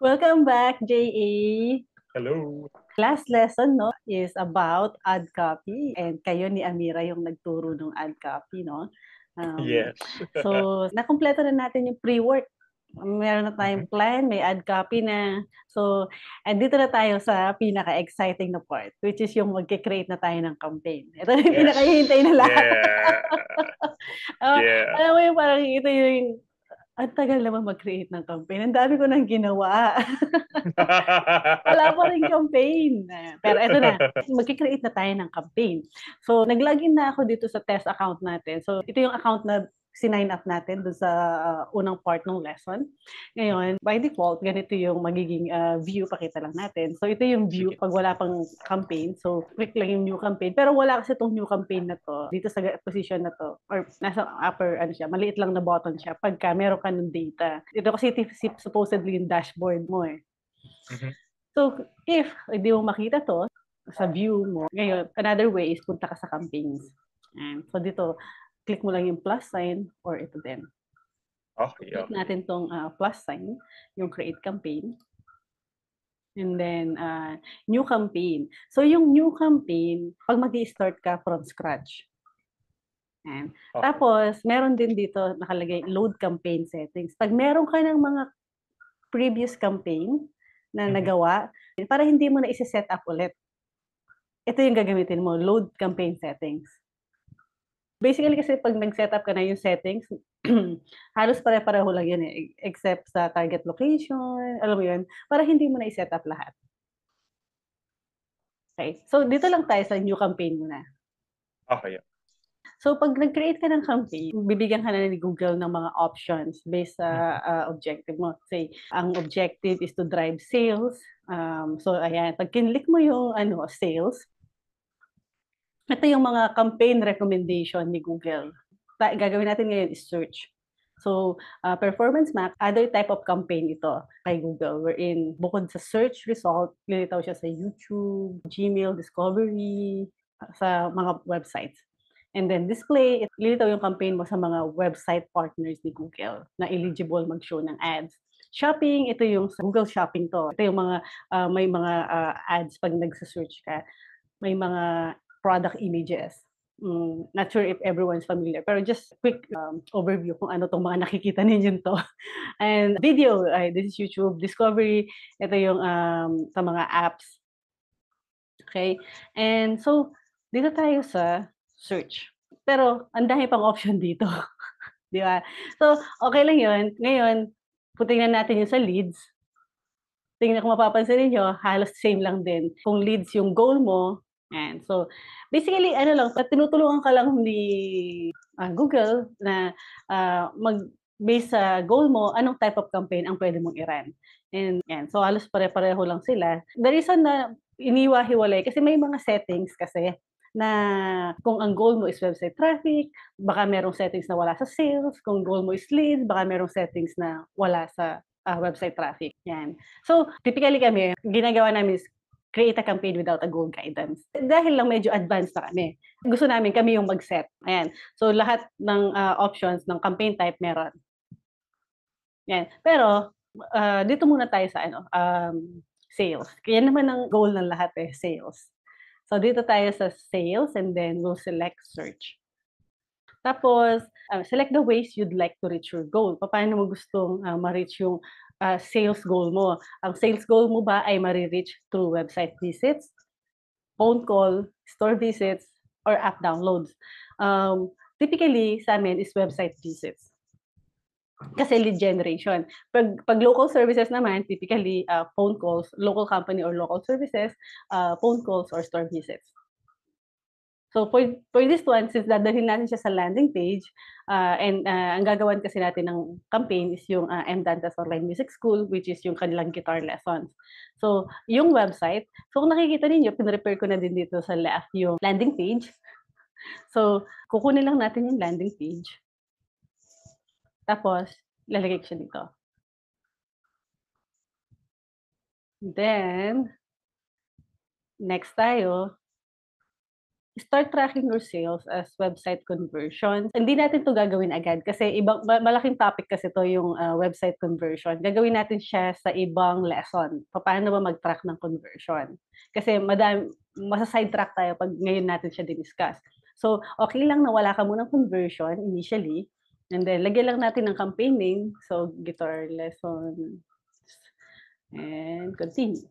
Welcome back, JA. Hello. Last lesson, no, is about ad copy. And kayo ni Amira yung nagturo ng ad copy, no? Um, Yes. so, nakumpleto na natin yung pre-work. Meron na Mhm. tayong plan, may ad copy na. So, andito na tayo sa pinaka-exciting na part, which is yung magkikreate na tayo ng campaign. Ito na yung Yes. pinakahihintay na lahat. Yeah. Yeah. Alam mo yung parang ito yung ang tagal naman mag-create ng campaign. Ang dami ko nang ginawa. Wala pa ring campaign. Pero eto na, magki-create na tayo ng campaign. So, nag-login na ako dito sa test account natin. So, ito yung account na sinign up natin doon sa unang part ng lesson. Ngayon, by default, ganito yung magiging view. Pakita lang natin. So, ito yung view Sige. pag wala pang campaign. So, click lang yung new campaign. Pero wala kasi itong new campaign na to dito sa position na to. Or nasa upper, ano siya, maliit lang na button siya pagka meron ka ng data. Ito kasi supposedly yung dashboard mo eh. Mhm. So, if hindi mo makita to sa view mo, ngayon, another way is punta ka sa campaigns. And so dito, click mo lang yung plus sign or ito din. Okay, Click okay. natin tong plus sign, yung create campaign. And then, new campaign. So, yung new campaign, pag mag-i-start ka from scratch. And, Okay. tapos, meron din dito nakalagay load campaign settings. Pag meron ka ng mga previous campaign na Mhm. nagawa, para hindi mo na isi-set up ulit. Ito yung gagamitin mo, load campaign settings. Basically kasi pag nag-set up ka na yung settings, halos pare-pareho lang yun eh, except sa target location, alam mo yun, para hindi mo na i-set up lahat. Okay, so dito lang tayo sa new campaign muna. Okay. So pag nag-create ka ng campaign, bibigyan ka na ni Google ng mga options based sa Mhm. objective mo. Say, ang objective is to drive sales. So ayan, pag kinlik mo yung sales, ito yung mga campaign recommendation ni Google. Gagawin natin ngayon is search. So, performance max, other type of campaign ito kay Google wherein bukod sa search result, lilitaw siya sa YouTube, Gmail, Discovery, sa mga websites. And then display, lilitaw yung campaign mo sa mga website partners ni Google na eligible mag-show ng ads. Shopping, ito yung sa Google Shopping to. Ito yung mga, may mga ads pag nagsa-search ka. May mga product images. Not sure if everyone's familiar, pero just quick overview kung ano tong mga nakikita ninyo to. And video, this is YouTube Discovery. Ito yung sa mga apps. Okay? And so, dito tayo sa search. Pero, ang dami pang option dito. Di ba? So, okay lang yun. Ngayon, tingnan natin yung sa leads. Tingnan kung mapapansin niyo, halos same lang din. Kung leads yung goal mo, yan. So, basically, ano lang, tinutulungan ka lang ni Google na mag-base sa goal mo, anong type of campaign ang pwede mong i-run. And yan, so halos pare-pareho lang sila. The reason na iniwa-hiwalay, kasi may mga settings kasi na kung ang goal mo is website traffic, baka merong settings na wala sa sales. Kung goal mo is leads, baka merong settings na wala sa website traffic. Yan. So, typically kami, ginagawa namin is create a campaign without a goal guidance. Dahil lang medyo advanced na kami. Gusto namin kami yung mag-set. Ayan. So, lahat ng options ng campaign type meron. Yan. Pero, dito muna tayo sa sales. Kaya naman ang goal ng lahat eh, sales. So, dito tayo sa sales and then we'll select search. Tapos, select the ways you'd like to reach your goal. Paano mo gustong ma-reach yung sales goal mo? Ang sales goal mo ba ay ma-reach through website visits, phone call, store visits, or app downloads? Typically, sa amin is website visits. Kasi lead generation. Pag local services naman, typically phone calls, local company or local services, phone calls or store visits. So for this one, since dadalhin natin siya sa landing page, and ang gagawan kasi natin ng campaign is yung M. Dantas Online Music School, which is yung kanilang guitar lessons. So yung website, so kung nakikita ninyo, pinrepare ko na din dito sa left yung landing page. So kukunin lang natin yung landing page. Tapos, lalagay ko siya dito. Then, next tayo. start tracking your sales as website conversions. Hindi natin 'to gagawin agad kasi malaking topic kasi 'to yung, website conversion. Gagawin natin siya sa ibang lesson, papaano ba mag-track ng conversion. Kasi masa-sidetrack tayo 'pag ngayon natin siya diniscuss. So, okey lang na wala ka munang conversion initially, and then lagyan lang natin ng campaign name. So, guitar lessons and continue.